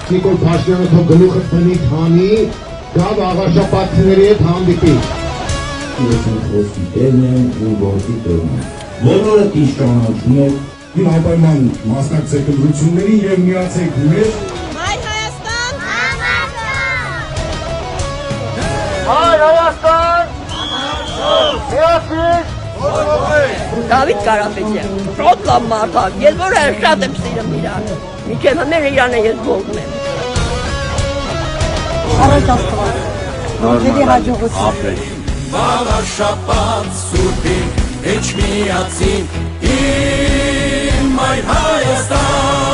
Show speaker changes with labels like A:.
A: Նիկոլ Փաշինյանը թող գլուխը տնի թանի, գա աղաշապատցիների հետ հանդիպի։
B: Ես եմ խոսքի տերն եմ ու գործի տերն եմ։ Բոլորը ճիշտ ճանաչում եք։
C: Անպայման մասնակցեք ընտրություններին եւ միացեք մեր
D: Հայ Հայաստան!
E: Հայ Հայաստան! Միացիր!
F: Դավիթ Կարապետյան, պրոդլամ մարդակ, ես որ շատ եմ սիրում իրան, միջև հմերը իրանը ես ողում եմ։
G: Առաջ աստված, որդերի հաջողություն։
H: Բաղաշապատ սուրբին, էջ միացին, իմ այր Հայաստան